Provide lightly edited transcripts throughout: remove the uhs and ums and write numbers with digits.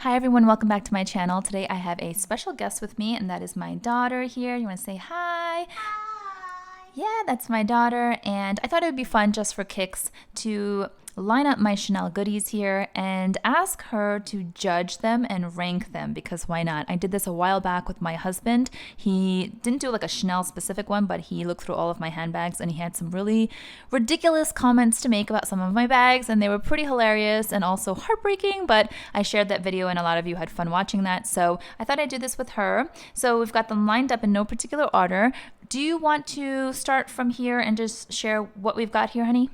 Hi everyone, welcome back to my channel. Today I have a special guest with me and that is my daughter here. You want to say hi? Hi. Yeah, that's my daughter, and I thought it would be fun just for kicks to line up my Chanel goodies here and ask her to judge them and rank them, because why not? I did this a while back with my husband. He didn't do like a Chanel specific one, but he looked through all of my handbags and he had some really ridiculous comments to make about some of my bags, and they were pretty hilarious and also heartbreaking, but I shared that video and a lot of you had fun watching that, so I thought I'd do this with her. So we've got them lined up in no particular order. Do you want to start from here and just share what we've got here, honey?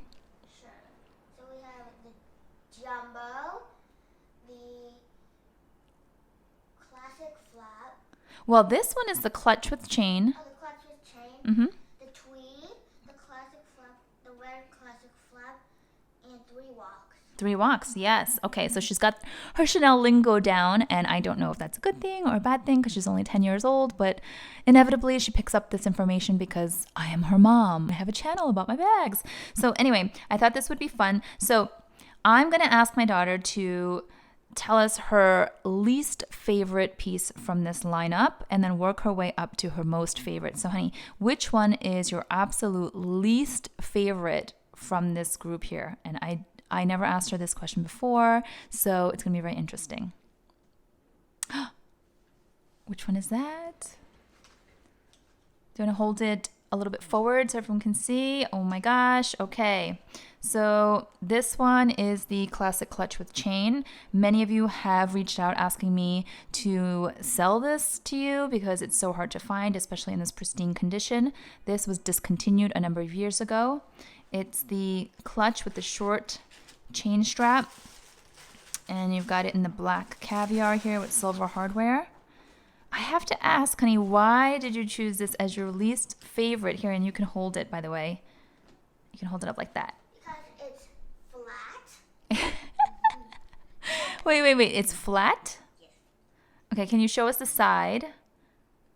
Sure. So we have the jumbo, the classic flap, Well, this one is the clutch with chain. the clutch with chain, Mm-hmm. the tweed, the classic flap, the red classic flap, and 3 walks. 3 walks, yes. Okay, so she's got her Chanel lingo down, and I don't know if that's a good thing or a bad thing because she's only 10 years old, but inevitably she picks up this information because I am her mom. I have a channel about my bags. So anyway, I thought this would be fun. So I'm going to ask my daughter to tell us her least favorite piece from this lineup and then work her way up to her most favorite. So honey, which one is your absolute least favorite from this group here? And I never asked her this question before, so it's going to be very interesting. Which one is that? Do you want to hold it a little bit forward so everyone can see? Oh my gosh. Okay. So this one is the classic clutch with chain. Many of you have reached out asking me to sell this to you because it's so hard to find, especially in this pristine condition. This was discontinued a number of years ago. It's the clutch with the short chain strap, and you've got it in the black caviar here with silver hardware. I have to ask, honey, why did you choose this as your least favorite here? And you can hold it, by the way. You can hold it up like that. Because it's flat. Wait. It's flat? Yes. Okay, can you show us the side?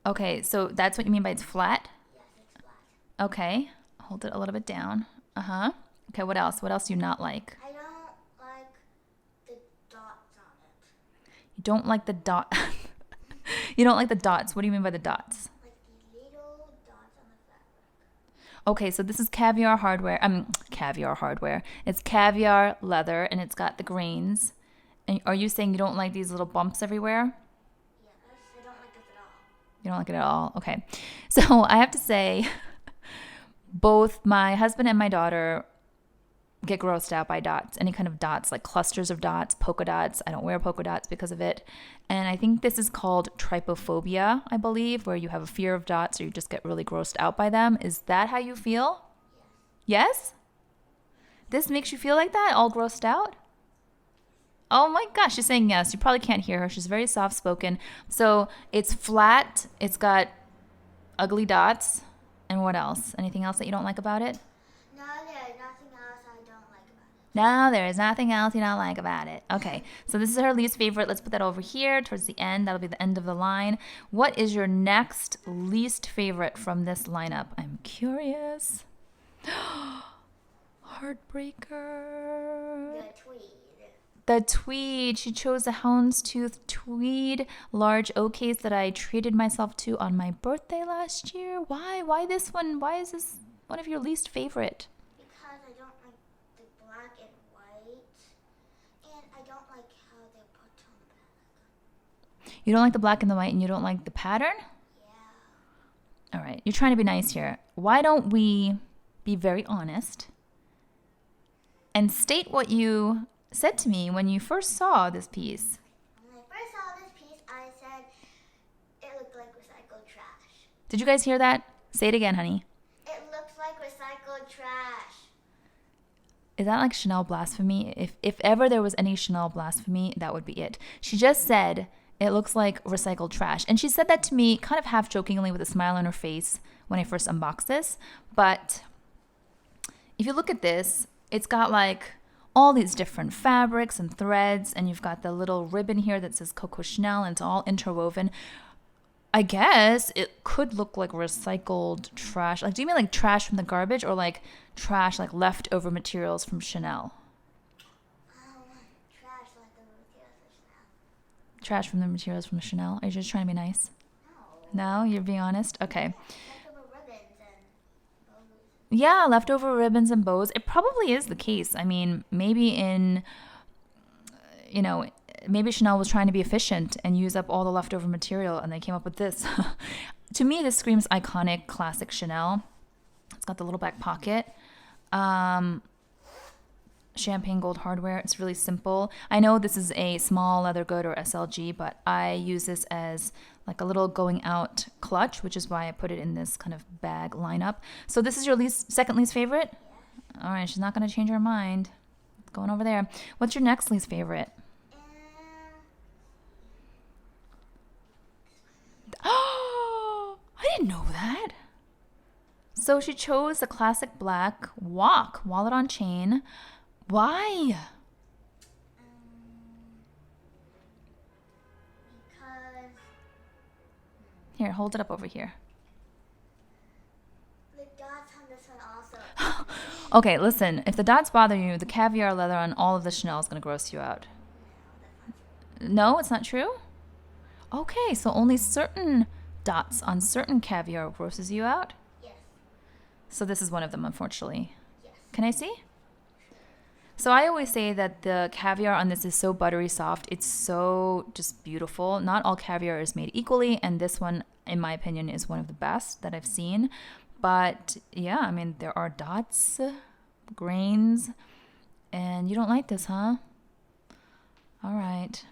Okay, so that's what you mean by it's flat? Yes, it's flat. Okay, hold it a little bit down. Uh-huh. Okay, what else? What else do you not like? I don't like the dots on it. You don't like the dot. You don't like the dots. What do you mean by the dots? Like the little dots on the fabric. Okay, so this is caviar hardware. Caviar hardware. It's caviar leather, and it's got the grains. And are you saying you don't like these little bumps everywhere? Yes, I don't like this at all. You don't like it at all? Okay. So I have to say, both my husband and my daughter get grossed out by dots, any kind of dots, like clusters of dots, polka dots. I don't wear polka dots because of it. And I think this is called trypophobia, I believe, where you have a fear of dots or you just get really grossed out by them. Is that how you feel? Yes? This makes you feel like that, all grossed out? Oh my gosh, she's saying yes. You probably can't hear her. She's very soft spoken. So it's flat, it's got ugly dots. And what else? Anything else that you don't like about it? No, there's nothing else I don't like about it. No, there is nothing else you don't like about it. Okay, so this is her least favorite. Let's put that over here towards the end. That'll be the end of the line. What is your next least favorite from this lineup? I'm curious. Heartbreaker. The tweed. The tweed. She chose the houndstooth tweed large O case that I treated myself to on my birthday last year. Why? Why this one? Why is this one of your least favorite? Because I don't like the black and white, and I don't like how they're put on the back. You don't like the black and the white, and you don't like the pattern? Yeah. All right, you're trying to be nice here. Why don't we be very honest and state what you said to me when you first saw this piece? When I first saw this piece, I said it looked like recycled trash. Did you guys hear that? Say it again, honey. It looks like recycled trash. Is that like Chanel blasphemy? If ever there was any Chanel blasphemy, that would be it. She just said it looks like recycled trash. And she said that to me kind of half jokingly with a smile on her face when I first unboxed this. But if you look at this, it's got like all these different fabrics and threads, and you've got the little ribbon here that says Coco Chanel, and it's all interwoven. I guess it could look like recycled trash. Like, do you mean like trash from the garbage, or like trash, like leftover materials from Chanel? Trash like the materials of Chanel. Trash from the materials from Chanel. Are you just trying to be nice? No. No, you're being honest? Okay. Leftover ribbons and bows. Yeah, leftover ribbons and bows. It probably is the case. I mean, maybe maybe Chanel was trying to be efficient and use up all the leftover material and they came up with this. To me, this screams iconic, classic Chanel. It's got the little back pocket. Champagne gold hardware. It's really simple. I know this is a small leather good or SLG, but I use this as like a little going out clutch, which is why I put it in this kind of bag lineup. So this is your second least favorite? Yeah. All right, she's not going to change her mind. It's going over there. What's your next least favorite? Oh, I didn't know that. So she chose the classic black wallet on chain. Why? Because Here, hold it up over here. the dots on this one also. Okay, listen. If the dots bother you, the caviar leather on all of the Chanel is going to gross you out. No, it's not true? Okay, so only certain dots on certain caviar grosses you out? Yes. So this is one of them, unfortunately. Yes. Can I see? So I always say that the caviar on this is so buttery soft. It's so just beautiful. Not all caviar is made equally, and this one, in my opinion, is one of the best that I've seen. But yeah, I mean, there are dots, grains, and you don't like this, huh? All right.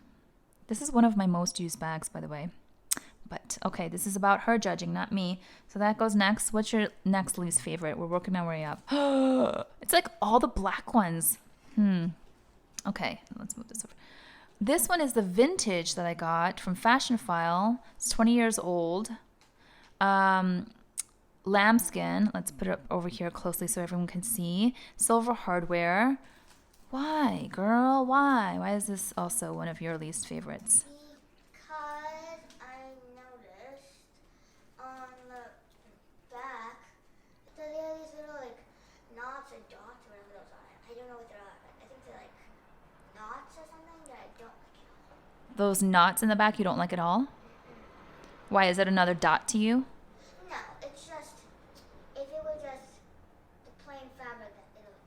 This is one of my most used bags, by the way. But okay, this is about her judging, not me. So that goes next. What's your next least favorite? We're working our way up. It's like all the black ones. Okay, let's move this over. This one is the vintage that I got from Fashion File. It's 20 years old. Lambskin. Let's put it up over here closely so everyone can see. Silver hardware. Why, girl? Why? Why is this also one of your least favorites? Because I noticed on the back that there are these little like knots or dots or whatever those are. I don't know what they are, but I think they're like knots or something that I don't like at all. Those knots in the back you don't like at all? Why? Is that another dot to you? No, it's just if it were just the plain fabric, it would look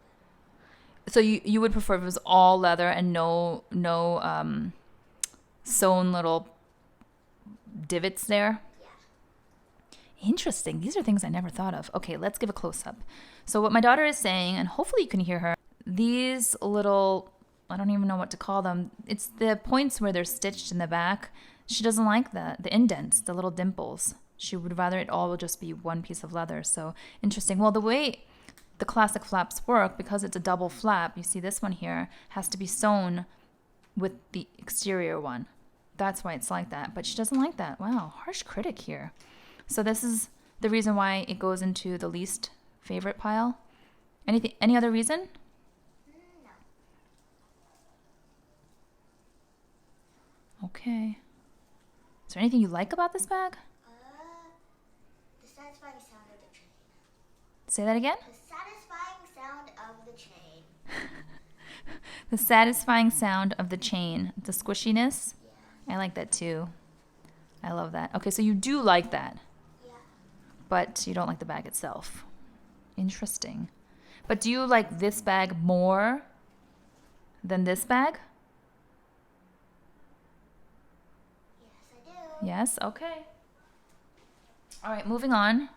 better. So you would prefer if it was all leather and no sewn little divots there? Yeah. Interesting. These are things I never thought of. Okay, let's give a close-up. So what my daughter is saying, and hopefully you can hear her, these little, I don't even know what to call them. It's the points where they're stitched in the back. She doesn't like that. The indents, the little dimples. She would rather it all just be one piece of leather. So interesting. Well, the way the classic flaps work, because it's a double flap, you see this one here, has to be sewn with the exterior one. That's why it's like that. But she doesn't like that. Wow, harsh critic here. So this is the reason why it goes into the least favorite pile. Any other reason? No. Okay. Is there anything you like about this bag? The satisfying sound of the chain. Say that again? The satisfying sound of the chain. The satisfying sound of the chain. The squishiness. Yeah. I like that too. I love that. Okay, so you do like that, Yeah. but you don't like the bag itself. Interesting. But do you like this bag more than this bag? Yes, I do. Yes? Okay. All right, moving on.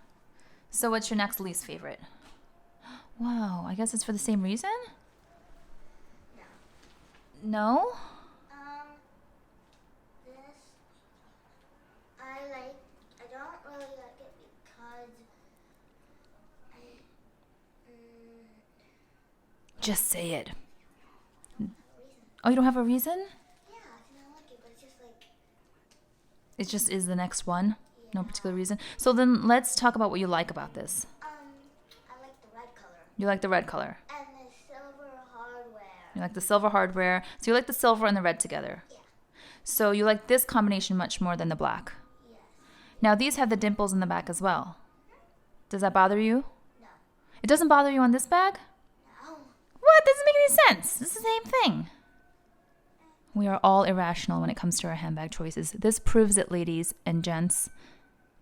So what's your next least favorite? Wow, I guess it's for the same reason? No. No? This I like. I don't really like it because Just say it. I don't have a reason. Oh, you don't have a reason? Yeah, I don't like it, but it's just like It just is the next one? No Yeah. particular reason? So then let's talk about what you like about this. I like the red color You like the red color. and the silver hardware. You like the silver hardware. So you like the silver and the red together. Yeah. So you like this combination much more than the black. Yes. Now these have the dimples in the back as well. Does that bother you? No. It doesn't bother you on this bag? No. What? Doesn't make any sense. It's the same thing. We are all irrational when it comes to our handbag choices. This proves it, ladies and gents.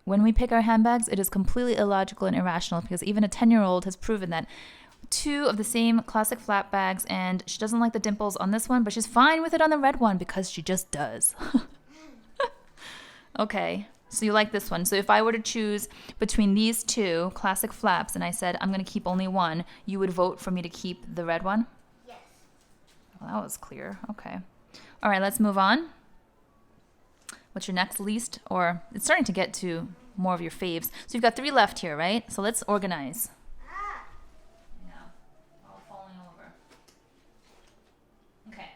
When we pick our handbags, it is completely illogical and irrational because even a 10-year-old has proven that two of the same classic flat bags, and she doesn't like the dimples on this one, but she's fine with it on the red one because she just does. Okay, so you like this one. So if I were to choose between these two classic flaps and I said I'm going to keep only one, you would vote for me to keep the red one? Yes. Well, that was clear. Okay. All right, let's move on. What's your next least? Or it's starting to get to more of your faves. So you've got 3 left here, right? So let's organize. Ah. I know. All falling over. Okay.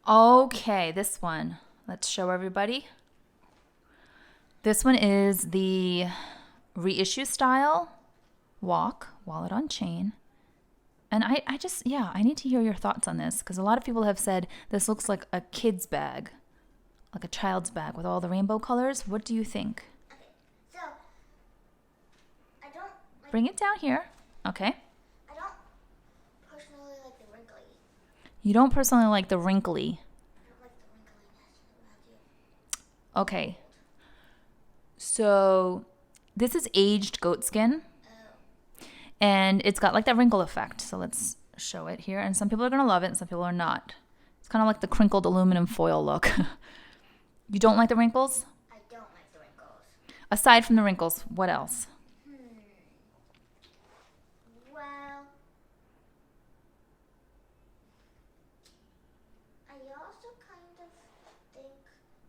Okay, this one. Let's show everybody. This one is the reissue style walk, wallet on chain. And I just, I need to hear your thoughts on this because a lot of people have said this looks like a kid's bag, like a child's bag with all the rainbow colors. What do you think? Okay. So I don't like. Bring it down here. Okay. I don't personally like the wrinkly. You don't personally like the wrinkly. I don't like the wrinkliness around you. Okay. So this is aged goat skin. And it's got like that wrinkle effect. So let's show it here. And some people are going to love it and some people are not. It's kind of like the crinkled aluminum foil look. You don't like the wrinkles? I don't like the wrinkles. Aside from the wrinkles, what else? Well, I also kind of think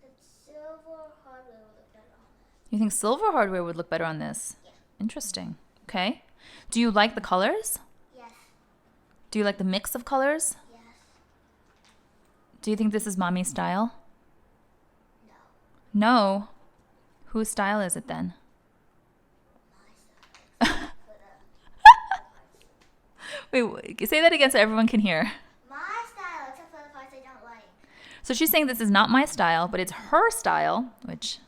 that silver hardware would look better on this. You think silver hardware would look better on this? Yeah. Interesting. Okay. Do you like the colors? Yes. Do you like the mix of colors? Yes. Do you think this is mommy's style? No. No. Whose style is it then? My style. Wait, say that again so everyone can hear. My style, except for the parts I don't like. So she's saying this is not my style, but it's her style, which,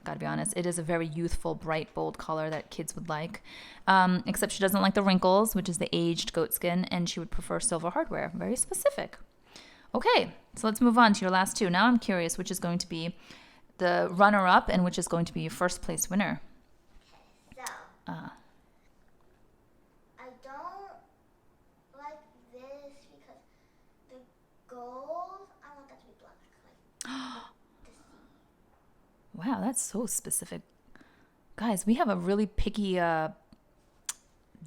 gotta be honest, it is a very youthful, bright, bold color that kids would like. Except she doesn't like the wrinkles, which is the aged goat skin, and she would prefer silver hardware. Very specific. Okay, so let's move on to your last 2. Now I'm curious which is going to be the runner-up and which is going to be your first place winner. Okay, so I don't like this because the gold, I want that to be black. Like the sea. Wow, that's so specific. Guys, we have a really picky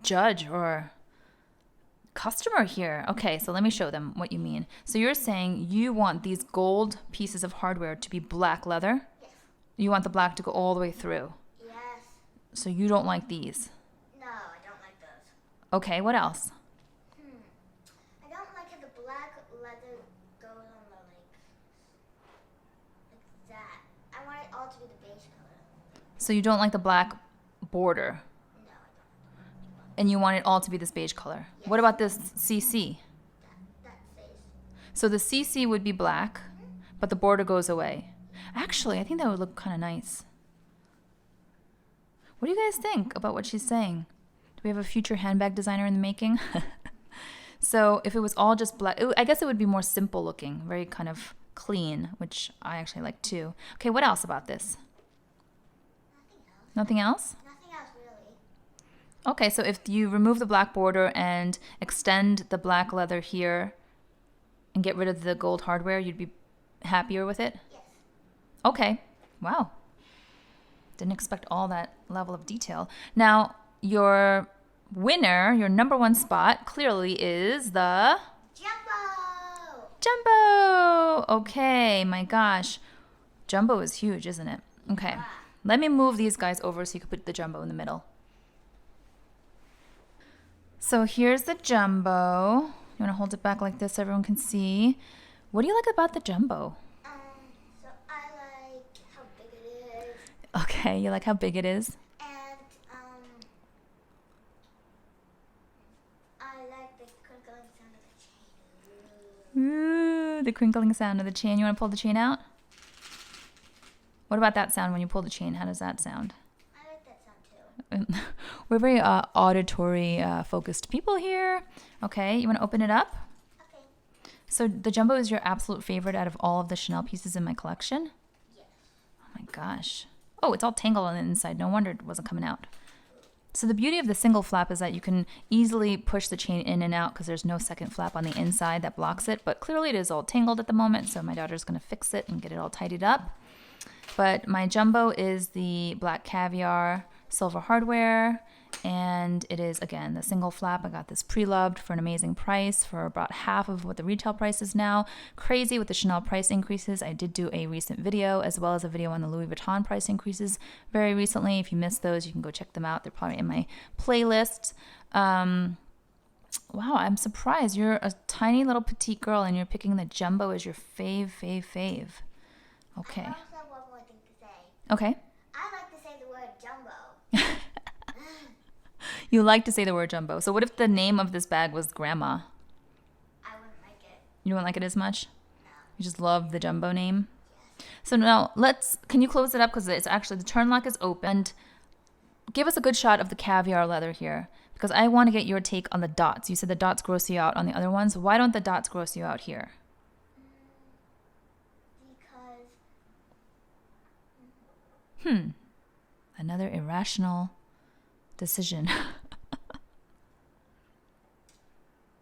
judge or customer here. Okay, so let me show them what you mean. So you're saying you want these gold pieces of hardware to be black leather? Yes. You want the black to go all the way through? Yes. So you don't like these? No, I don't like those. Okay, what else? I don't like how the black leather goes on the like that. I want it all to be the beige color. So you don't like the black border No, I don't. and you want it all to be this beige color. Yes. What about this CC? That stays. So the CC would be black, but the border goes away. Actually, I think that would look kind of nice. What do you guys think about what she's saying? Do we have a future handbag designer in the making? So if it was all just black, I guess it would be more simple looking, very kind of clean, which I actually like too. Okay, what else about this? Nothing else. Nothing else? Nothing else really. Okay, so if you remove the black border and extend the black leather here and get rid of the gold hardware, you'd be happier with it? Yes. Okay. Wow. Didn't expect all that level of detail. Now, your winner, your number 1 spot, clearly is the Jumbo. Jumbo. Okay, my gosh. Jumbo is huge, isn't it? Okay. Let me move these guys over so you can put the Jumbo in the middle. So here's the Jumbo. You want to hold it back like this so everyone can see. What do you like about the Jumbo? So I like how big it is, Okay, you like how big it is? and I like the crinkling sound of the chain. Ooh, the crinkling sound of the chain. You want to pull the chain out? What about that sound when you pull the chain? How does that sound? I like that sound too. We're very auditory focused people here. Okay, you want to open it up? Okay. So the jumbo is your absolute favorite out of all of the Chanel pieces in my collection? Yes. Oh my gosh. Oh, it's all tangled on the inside. No wonder it wasn't coming out. So the beauty of the single flap is that you can easily push the chain in and out because there's no second flap on the inside that blocks it. But clearly it is all tangled at the moment, so my daughter's going to fix it and get it all tidied up. But my jumbo is the black caviar silver hardware, and it is, again, the single flap. I got this pre-loved for an amazing price for about half of what the retail price is now. Crazy with the Chanel price increases. I did do a recent video as well as a video on the Louis Vuitton price increases very recently. If you missed those, you can go check them out. They're probably in my playlist. Wow, I'm surprised. You're a tiny little petite girl and you're picking the jumbo as your fave. Okay. I also have one more thing to say. Okay. I like to say the word jumbo. You like to say the word jumbo. So what if the name of this bag was Grandma? I wouldn't like it. You don't like it as much? No. You just love the jumbo name? Yes. So now can you close it up because it's actually, the turn lock is opened. Give us a good shot of the caviar leather here because I want to get your take on the dots. You said the dots gross you out on the other ones. Why don't the dots gross you out here? Because Another irrational decision.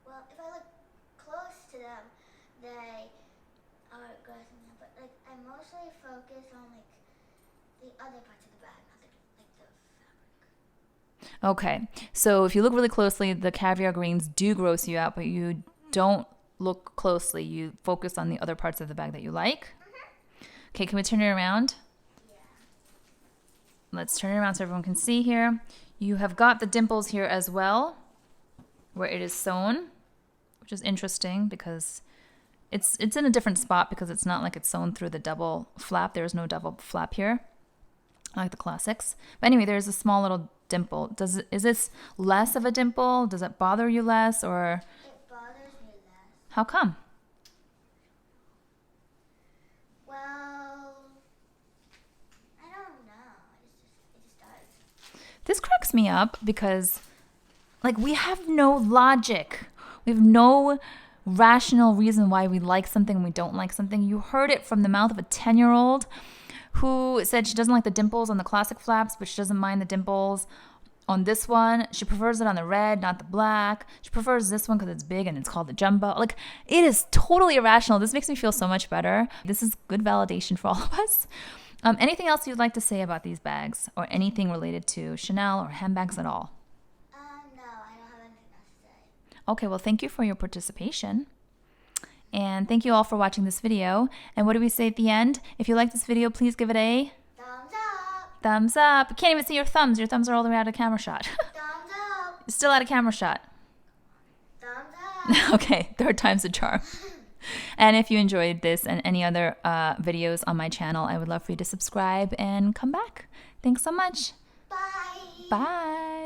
well, if I look close to them, they are grossing out. But like, I mostly focus on like the other parts of the bag, not the fabric. Okay, so if you look really closely, the caviar grains do gross you out, but you don't look closely. You focus on the other parts of the bag that you like. Okay, can we turn it around? Yeah. Let's turn it around so everyone can see here. You have got the dimples here as well, where it is sewn, which is interesting because it's in a different spot because it's not like it's sewn through the double flap. There is no double flap here, like the classics. But anyway, there's a small little dimple. Is this less of a dimple? Does it bother you less, or It bothers me less. how come? Well, I don't know. It just does. This cracks me up because, like, we have no logic. We have no rational reason why we like something and we don't like something. You heard it from the mouth of a 10-year-old who said she doesn't like the dimples on the classic flaps, but she doesn't mind the dimples on this one. She prefers it on the red, not the black. She prefers this one because it's big and it's called the jumbo. Like, it is totally irrational. This makes me feel so much better. This is good validation for all of us. Anything else you'd like to say about these bags or anything related to Chanel or handbags at all? No, I don't have anything else to say. Okay, well, thank you for your participation. And thank you all for watching this video. And what do we say at the end? If you like this video, please give it a Thumbs up. thumbs up. I can't even see your thumbs. Your thumbs are all the way out of camera shot. Thumbs up. Still out of camera shot. Thumbs up. Okay, third time's a charm. And if you enjoyed this and any other videos on my channel, I would love for you to subscribe and come back. Thanks so much. Bye. Bye.